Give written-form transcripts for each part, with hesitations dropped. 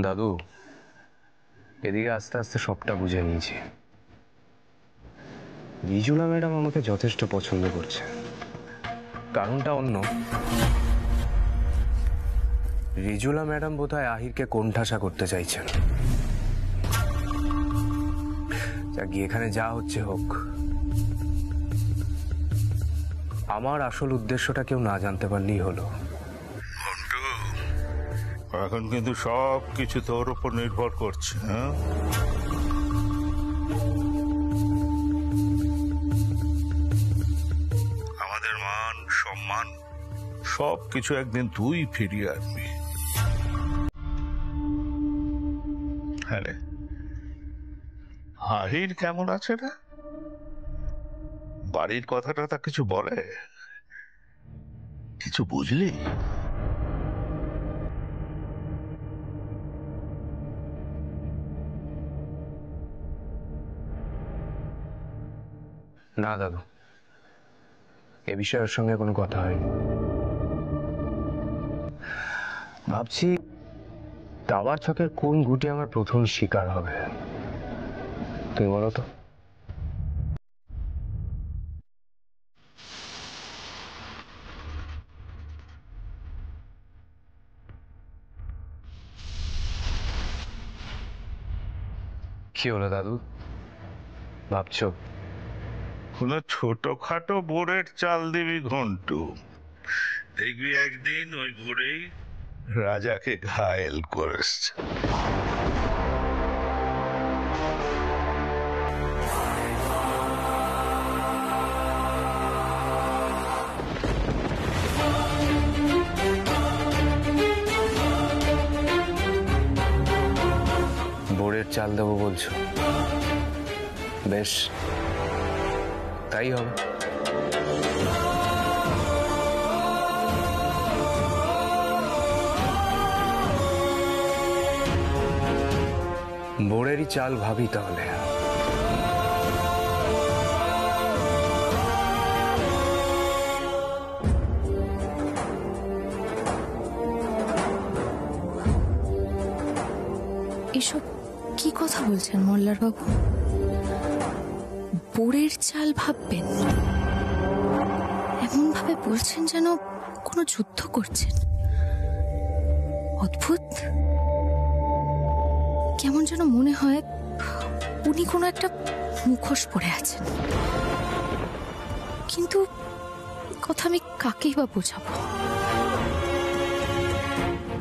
দাদু, এদিকে আস্তে আস্তে সবটা বুঝে নিয়েছি। রিজুলা ম্যাডাম আমাকে যথেষ্ট পছন্দ করছে। কারণটা অন্য। রিজুলা ম্যাডাম বোধহয় আহিরকে কোণঠাসা করতে চাইছেন। এখানে যা হচ্ছে হোক, আমার আসল উদ্দেশ্যটা কেউ না জানতে পারলেই হলো। এখন কিন্তু সব কিছু তোর উপর নির্ভর করছে। আমাদের মান সম্মান সব কিছু একদিন তুই ফিরিয়ে আনবি। হ্যাঁ, আহির কেমন আছে রে? বাড়ির কথাটা তা কিছু বলে? কিছু বুঝলি? না দাদু, এ বিষয়ের সঙ্গে কোনো কথা হয়নি। ভাবছি দাবার ছকের কোন গুটি আমার প্রথম শিকার হবে। তুমি বলো তো। কি হলো দাদু, ভাবছো? কোনো ছোটখাটো বোরের চাল দিবি ঘন্টু, দেখবি একদিন ওই বোরেই রাজাকে ঘায়েল করেছে। বোরের চাল দেবো বলছো? বেশ, তাই হবে। বোরেরই চাল ভাবি তাহলে। এসব কি কথা বলছেন মোল্লার বাবু? বোরের চাল ভাববেন? এমন ভাবে বলছেন যেন কোনো যুদ্ধ করছেন। অদ্ভুত, কেমন যেন মনে হয় উনি কোনো একটা মুখোশ পরে আছেন। কিন্তু কথা আমি কাকেই বা বোঝাবো?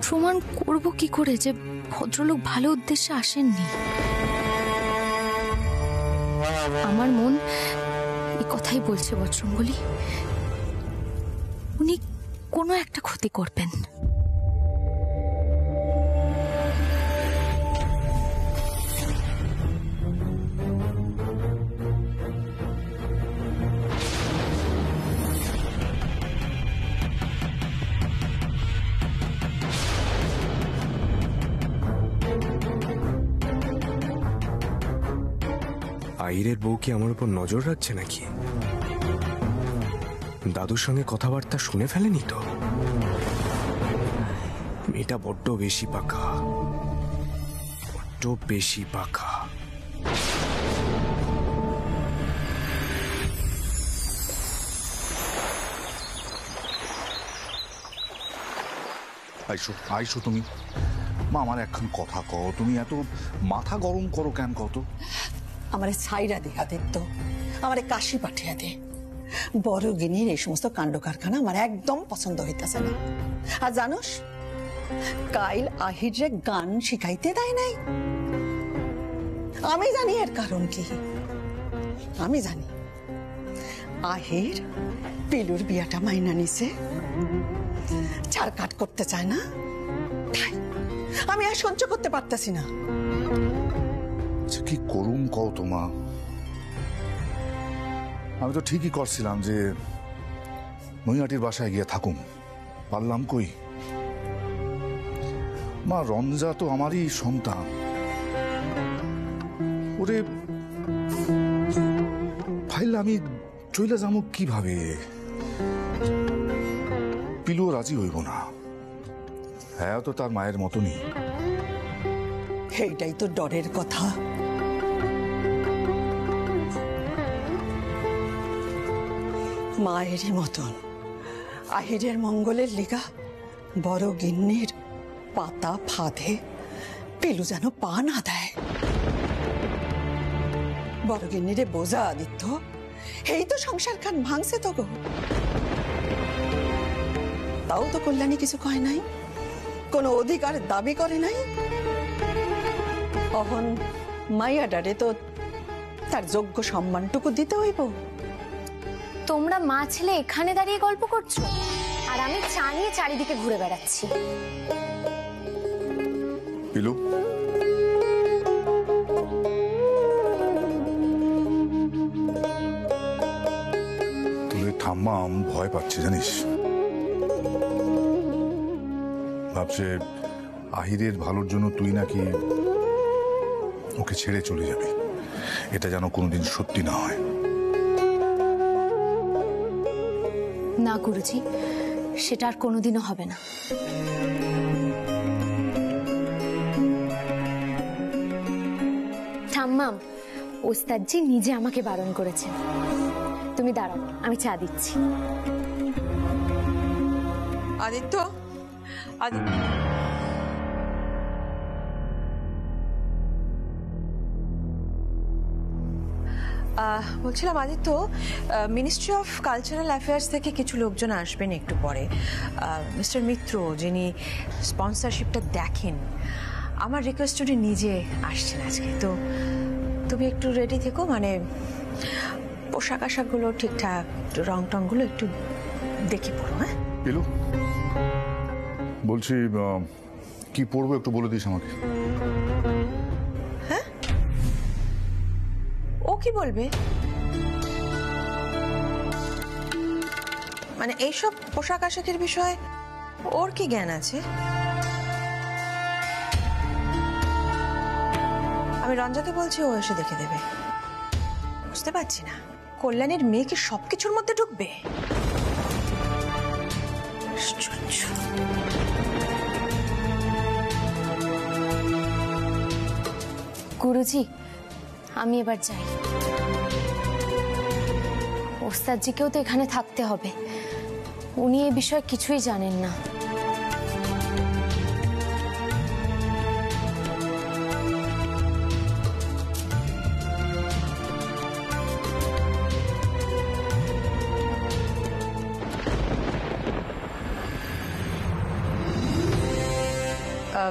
প্রমাণ করব কি করে যে ভদ্রলোক ভালো উদ্দেশ্যে আসেননি? আমার মন এই কথাই বলছে বজরঙ্গলী, উনি কোনো একটা ক্ষতি করবেন। আহিরের বউ কি আমার উপর নজর রাখছে নাকি? দাদুর সঙ্গে কথাবার্তা শুনে ফেলেনি তো? মেয়েটা বড্ড বেশি পাকা, বড্ড বেশি পাকা। আইসো আইসো তুমি। মা, আমার একখান কথা কও, তুমি এত মাথা গরম করো কেন কত? আমারে ছাইরা দিয়া দিত, আমারে কাশি পাঠিয়ে দে। বড় গিনির এই সমস্ত কাণ্ড কারখানা আমার একদম পছন্দ হইতেছে না। আর জানোস, কাইল আহিরে গান শিখাইতে দেয় নাই। আমি জানি এর কারণ কি। আমি জানি আহির পিলুর বিয়াটা মাইনা নিছে, চার কাট করতে চায় না। আমি আর সহ্য করতে পারতেছি না। কি করুম কও তোমা? আমি তো ঠিকই করছিলাম যে নৈহাটির বাসায় গিয়ে থাকুম, পারলাম কই? মা, রঞ্জা তো আমারই সন্তান। ওরে ফাইলে আমি চইলা যাবো কিভাবে? পিলুও রাজি হইব না। হ্যাঁ, তো তার মায়ের মতনই। এইটাই তো ডরের কথা। মায়েরই মতন আহিরের মঙ্গলের লিগা বড় গিন্নির পাতা ফাঁদে পেলু যেন পা না দেয়। বড় গিন্নিরে বোঝা আদিত্য, এই তো সংসার খান ভাঙছে তো গো। তাও তো কল্যাণী কিছু কয় নাই, কোনো অধিকার দাবি করে নাই। অহন মাইয়াডারে তো তার যোগ্য সম্মানটুকু দিতে হইব। তোমরা মা ছেলে এখানে দাঁড়িয়ে গল্প করছো আর আমি চা নিয়ে চারিদিকে ঘুরে বেড়াচ্ছি। পিলু, তুই ঠাম্মা ভয় পাচ্ছে জানিস, ভাবছে আহিরের ভালোর জন্য তুই নাকি ওকে ছেড়ে চলে যাবি। এটা যেন কোনোদিন সত্যি না হয়। না গুরুজি, সেটা আর কোনোদিনও হবে না। ঠাম্মা, ওস্তাদজি নিজে আমাকে বারণ করেছেন। তুমি দাঁড়াও, আমি চা দিচ্ছি। আদিত্য, বলছিলাম Aditya, ministry of cultural affairs থেকে কিছু লোকজন আসবেন একটু পরে। মিস্টার মিত্র, যিনি স্পন্সরশিপটা দেখেন, আমার রিকোয়েস্ট উনি নিজে আসছেন আজকে। তো তুমি একটু রেডি থেকো, মানে পোশাক আশাকগুলো ঠিকঠাক, রং টংগুলো একটু দেখে পড়ো। হ্যাঁ পিলু, বলছি কি পড়বো একটু বলে দিস আমাকে। হ্যাঁ, ও কি বলবে? মানে এইসব পোশাক আশাকের বিষয়ে ওর কি জ্ঞান আছে? আমি রঞ্জাকে বলছি, ও এসে দেখে দেবে। বুঝতে পারছি না, কল্যাণীর মেয়ে কি সবকিছুর মধ্যে ঢুকবে? গুরুজি, আমি এবার যাই। ওস্তাদজিকেও তো এখানে থাকতে হবে, উনি এই বিষয়ে কিছুই জানেন না।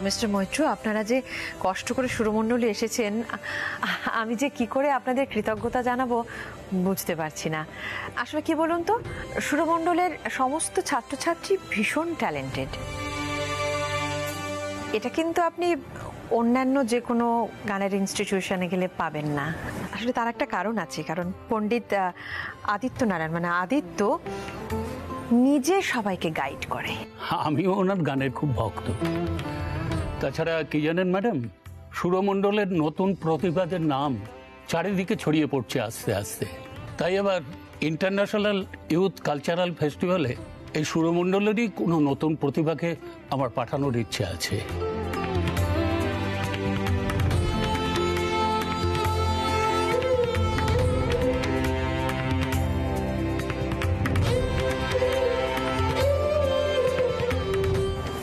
মিস্টার মৈত্র, আপনারা যে কষ্ট করে সুরমণ্ডলী এসেছেন, আমি যে কি করে আপনাদের কৃতজ্ঞতা জানাবো বুঝতে পারছি না। আসলে কি বলুন তো, সুরমণ্ডলের সমস্ত ছাত্রছাত্রী ভীষণ ট্যালেন্টেড। এটা কিন্তু আপনি অন্যান্য যে কোনো গানের ইনস্টিটিউশনে গেলে পাবেন না। আসলে তার একটা কারণ আছে, কারণ পণ্ডিত আদিত্য নারায়ণ, মানে আদিত্য, নিজে সবাইকে গাইড করে। আমিও ওনার গানের খুব ভক্ত। তাছাড়া কি জানেন ম্যাডাম, সুরমণ্ডলের নতুন প্রতিভাদের নাম চারিদিকে ছড়িয়ে পড়ছে আস্তে আস্তে। তাই এবার ইন্টারন্যাশনাল ইউথ কালচারাল ফেস্টিভ্যালে এই সুরমণ্ডলেরই কোনো নতুন প্রতিভাকে আমার পাঠানোর ইচ্ছে আছে।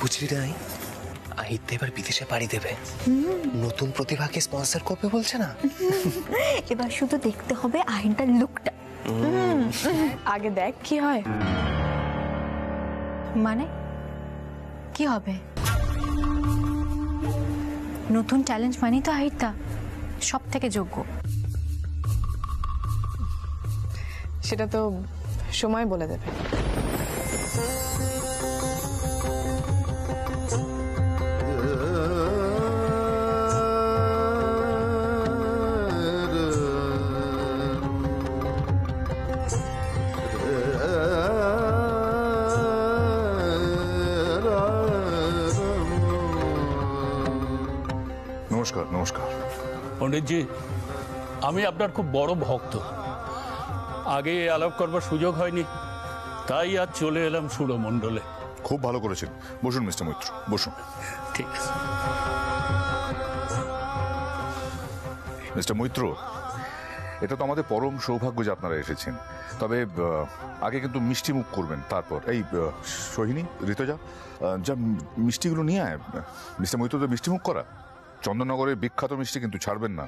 বুঝলি নাই, আহিত এবার বিদেশে পাড়ি দেবে, নতুন প্রতিভাকে স্পন্সর করবে বলছে না। এবার শুধু দেখতে হবে আহিনটার লুকটা। আগে দেখ কি হয়। মানে কি হবে? নতুন ট্যালেন্ট মানেই তো আহিরটা সব থেকে যোগ্য। সেটা তো সময় বলে দেবে। নমস্কার। নমস্কার পণ্ডিতজি, আমি আপনার খুব বড় ভক্ত। আগে আলাপ করবার সুযোগ হয়নি, তাই আজ চলে এলাম সুরমণ্ডলে। খুব ভালো করেছেন। বসুন মিস্টার মৈত্র, বসুন। ঠিক আছে। মিস্টার মৈত্র, এটা তো আমাদের পরম সৌভাগ্য যে আপনারা এসেছেন। তবে আগে কিন্তু মিষ্টি মুখ করবেন, তারপর এই সোহিনী, ঋতুজা, যা মিষ্টিগুলো নিয়ে আয়। মিস্টার মৈত্র তো মিষ্টি মুখ করা, চন্দননগরের বিখ্যাত মিষ্টি কিন্তু ছাড়বেন না।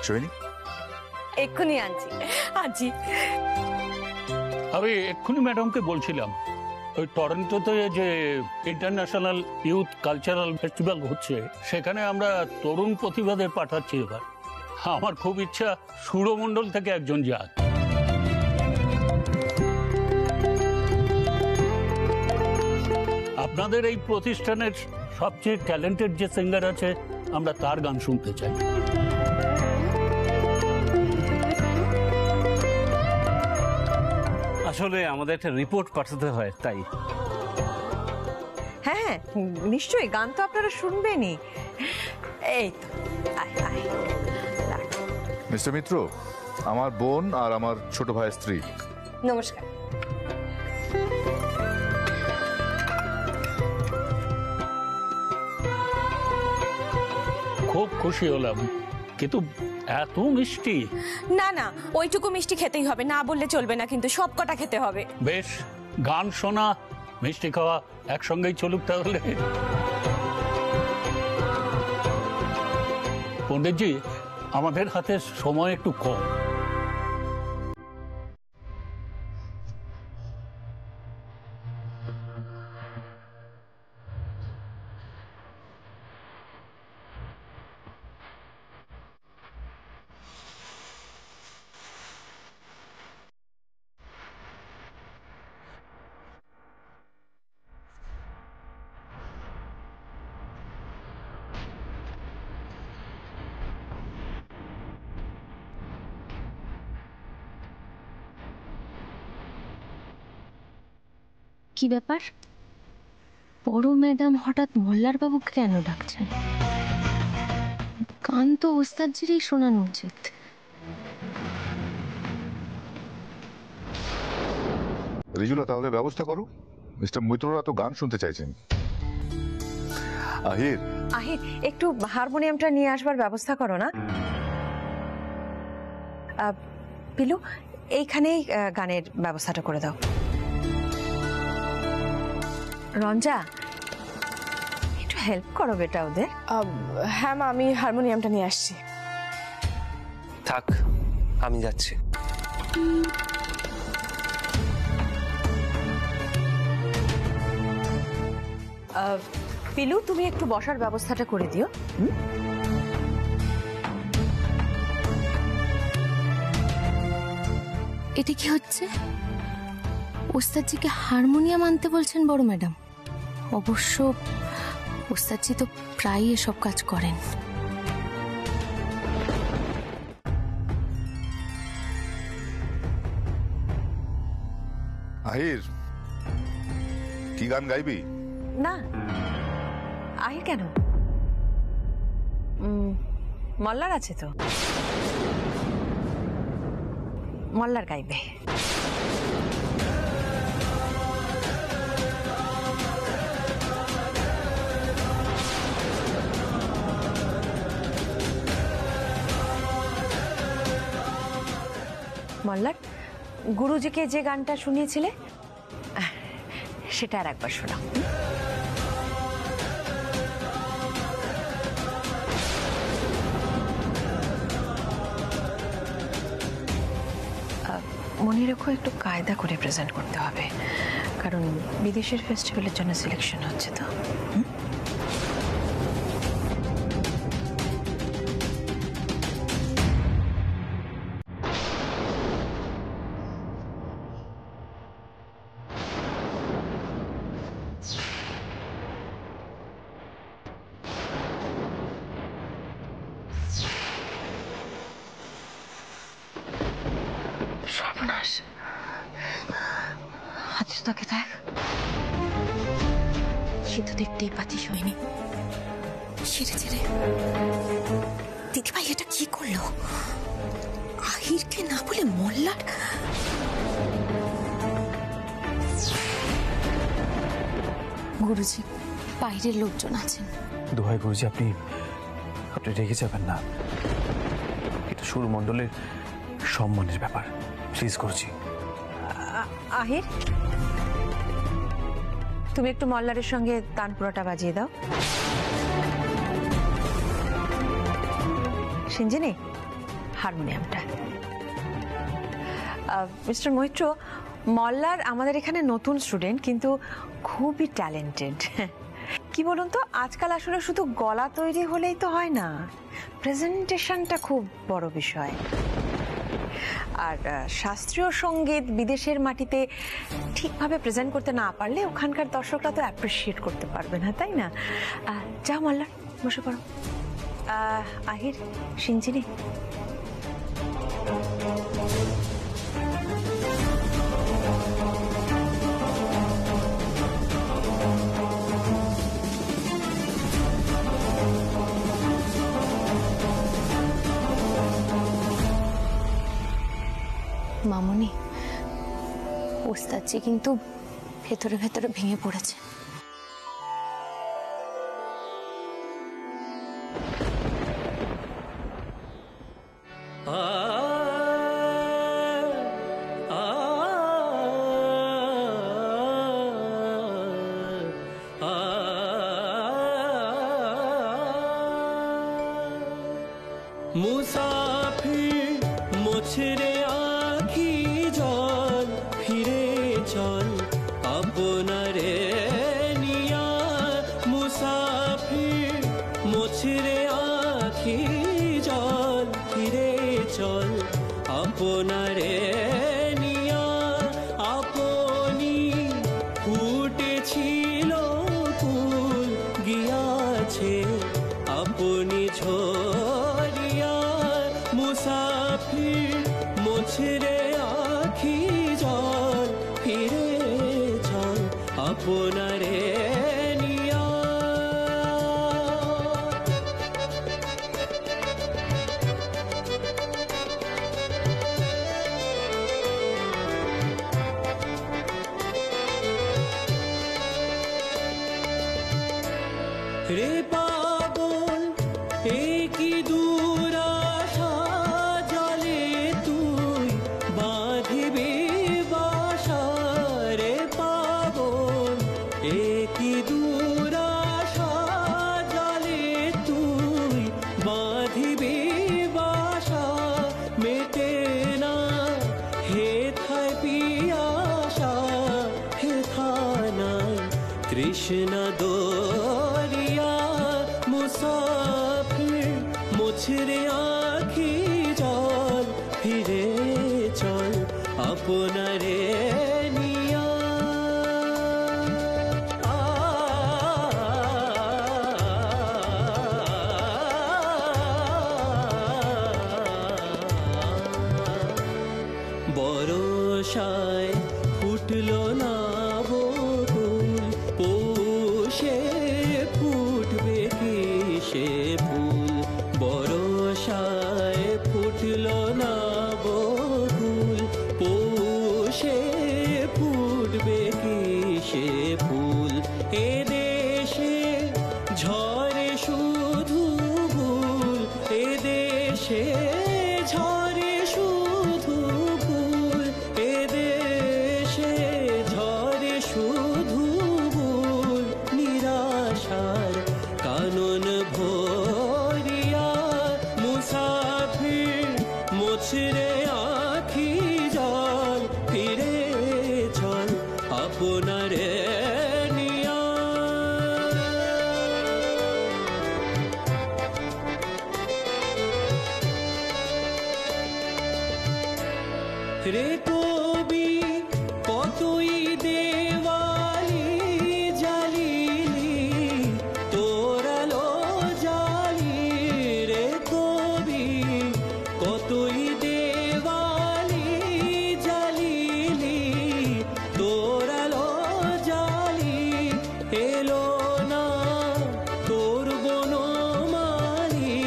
সোহিনী, এক্ষুনি আনছি আনছি। আমি এক্ষুনি ম্যাডামকে বলছিলাম, ওই টরন্টোতে যে ইন্টারন্যাশনাল ইউথ কালচারাল ফেস্টিভ্যাল হচ্ছে, সেখানে আমরা তরুণ প্রতিভাদের পাঠাচ্ছি এবার। আমার খুব ইচ্ছা সুরমণ্ডল থেকে একজন যাক। আপনাদের এই প্রতিষ্ঠানের সবচেয়ে ট্যালেন্টেড যে সিঙ্গার আছে, আমরা তার গান শুনতে চাই। আসলে আমাদের একটা রিপোর্ট পাঠাতে হয়, তাই। হ্যাঁ হ্যাঁ, নিশ্চয়ই, গান তো আপনারা শুনবেনই। এই তো, আয় আয়। মিস্টার মিত্র, আমার বোন আর আমার ছোট ভাইয়ের স্ত্রী। নমস্কার। খুব খুশি হলাম, কিন্তু এত মিষ্টি? না না, ওইটুকু মিষ্টি খেতেই হবে, না বললে চলবে না, কিন্তু সব কটা খেতে হবে। বেশ, গান শোনা মিষ্টি খাওয়া একসঙ্গেই চলুক তাহলে। পণ্ডিতজি, আমাদের হাতে সময় একটু কম। কি ব্যাপার? বড় ম্যাডাম হঠাৎ মোল্লার বাবুকে কেন ডাকছেন? গান তো ওস্তাদজিরই শোনানো উচিত। রিজুলা, তাহলে ব্যবস্থা করো। মিস্টার মৈত্ররা তো গান শুনতে চাইছেন। আহির, আহির, একটু হারমোনিয়ামটা নিয়ে আসবার ব্যবস্থা করো না। পিলু, এইখানেই গানের ব্যবস্থাটা করে দাও। রঞ্জা, একটু হেল্প করো বেটা ওদের। হ্যাঁ মা, আমি হারমোনিয়ামটা নিয়ে আসছি। থাক, আমি যাচ্ছি। পিলু, তুমি একটু বসার ব্যবস্থাটা করে দিও। এটা কি হচ্ছে? ওস্তাদজিকে হারমোনিয়াম আনতে বলছেন বড় ম্যাডাম? অবশ্য ওস্তাদজি তো প্রায়ই এসব কাজ করেন। আহির, কি গান গাইবি? না, আহির কেন? মল্লার আছে তো, মল্লার গাইবে। মল্লার, গুরুজিকে যে গানটা শুনিয়েছিলে সেটা আর একবার শোনাও। মনে রেখো, একটু কায়দা করে প্রেজেন্ট করতে হবে, কারণ বিদেশের ফেস্টিভ্যালের জন্য সিলেকশন হচ্ছে তো। সর্বনাশ, হাতিটাকে দেখ। সে তো দেখতেই পাচ্ছিস হয়নি। ছেড়ে ছেড়ে দিদিভাই এটা কি করলো? আহিরকে না বলে মোল্লার। গুরুজি, বাইরের লোকজন আছেন। দোহাই গুরুজি, আপনি রেগে যাবেন না, এটা সুরমণ্ডলের সম্মানের ব্যাপার, প্লিজ করছি। আহির, তুমি একটু মল্লারের সঙ্গে তানপুরাটা বাজিয়ে দাও। সিঞ্জিনি, হারমোনিয়ামটা। মিস্টার মৈত্র, মল্লার আমাদের এখানে নতুন স্টুডেন্ট, কিন্তু খুবই ট্যালেন্টেড। কি বলুন তো, আজকাল আসলে শুধু গলা তৈরি হলেই তো হয় না, প্রেজেন্টেশনটা খুব বড় বিষয়। আর শাস্ত্রীয় সঙ্গীত বিদেশের মাটিতে ঠিকভাবে প্রেজেন্ট করতে না পারলে ওখানকার দর্শকরা তো অ্যাপ্রিসিয়েট করতে পারবে না, তাই না? যাও মল্লার, বসে পড়ো। আহির, সিঞ্জিনি। মামুনি, ওস্তাদজি কিন্তু ভেতরে ভেতরে ভেঙে পড়েছে। মুসাফির মোছরে আখি জল, ফিরে চল আপনারে নিয়া। মুসাফির মোছরে আখি জল, ফিরে চল আপনারে নিয়া। আপনি ফুটেছিল ফুল, গিয়াছে আপনি ঝরিয়া। মুসাফির মোছরে আখি জল, ফিরে চল আপনারে নিয়া। রে পাগল, এ কি দুরাশা, জলে তুই বাঁধিবি বাসা। রে পাগল, এ কি দুরাশা, জলে তুই বাঁধিবি বাসা। মেটে না হেথায় পিয়াসা, হেথায় নাই তৃষ্ণা দরিয়া। মুসাফির মোছরে আখি জল, ফিরে চল আপনারে নিয়া। বরষায় ফুটল না বকুল, পৌষে ফুটবে কি সে ফুল। বরষায় ফুটল না বকুল, পৌষে ফুটবে কি সে ফুল। এ দেশে ঝরে শুধু ফুল, এ দেশে ঝরে শুধু ফুল। এ দেশে ঝরে শুধু ফুল, নিরাশার কানন ভরিয়া। মুসাফির মোছরে আখি জল, ফিরে চল আপনারে নিয়া। রে কবি, কতই দেওয়ালি জ্বালিলি, তোরালো জালি। রে কবি, কতই দেওয়ালি জ্বালিলি, তোরালো জালি। এলো না তোর বনমালি,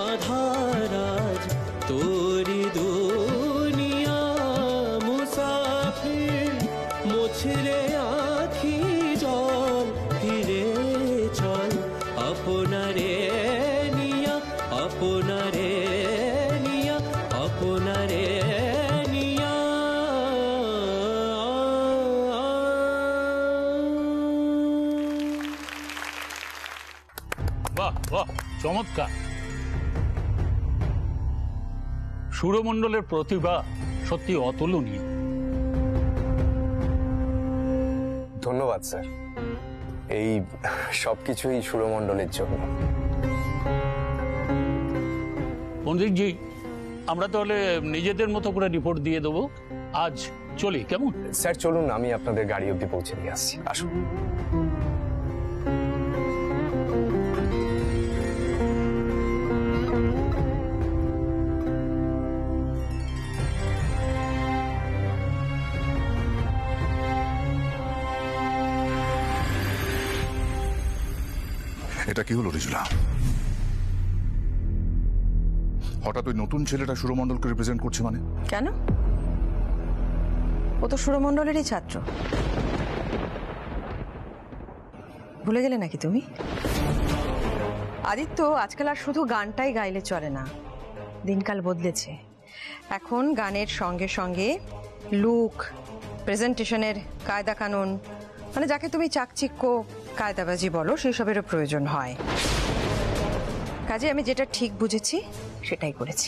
আধারাজ তোরি দুনিয়া। মুসাফির মোছরে আখি জল, ফিরে চল আপনারে নিয়া। বাহ, চমৎকার। সুরমণ্ডলের প্রতিভা সত্যি অতুলনীয়। ধন্যবাদ স্যার, এই সবকিছুই সুরমণ্ডলের জন্য। পণ্ডিতজি, আমরা তাহলে নিজেদের মতো করে রিপোর্ট দিয়ে দেবো। আজ চলি, কেমন? স্যার চলুন, আমি আপনাদের গাড়ি অবধি পৌঁছে দিয়ে আসছি। আসুন। এটা কি হলো রিজুলা? হঠাৎ ওই নতুন ছেলেটা সুরমণ্ডলকে রিপ্রেজেন্ট করছে মানে? কেন? ও তো সুরমণ্ডলেরই ছাত্র। ভুলে গেলে নাকি তুমি? আদিত্য আজকাল আর শুধু গানটাই গাইলে চলে না, দিনকাল বদলেছে। এখন গানের সঙ্গে সঙ্গে লুক, প্রেজেন্টেশনের কায়দা কানুন, মানে যাকে তুমি চাকচিক্য কায়দাবাজি বলো, সেসবেরও প্রয়োজন হয়। কাজে আমি যেটা ঠিক বুঝেছি সেটাই করেছি।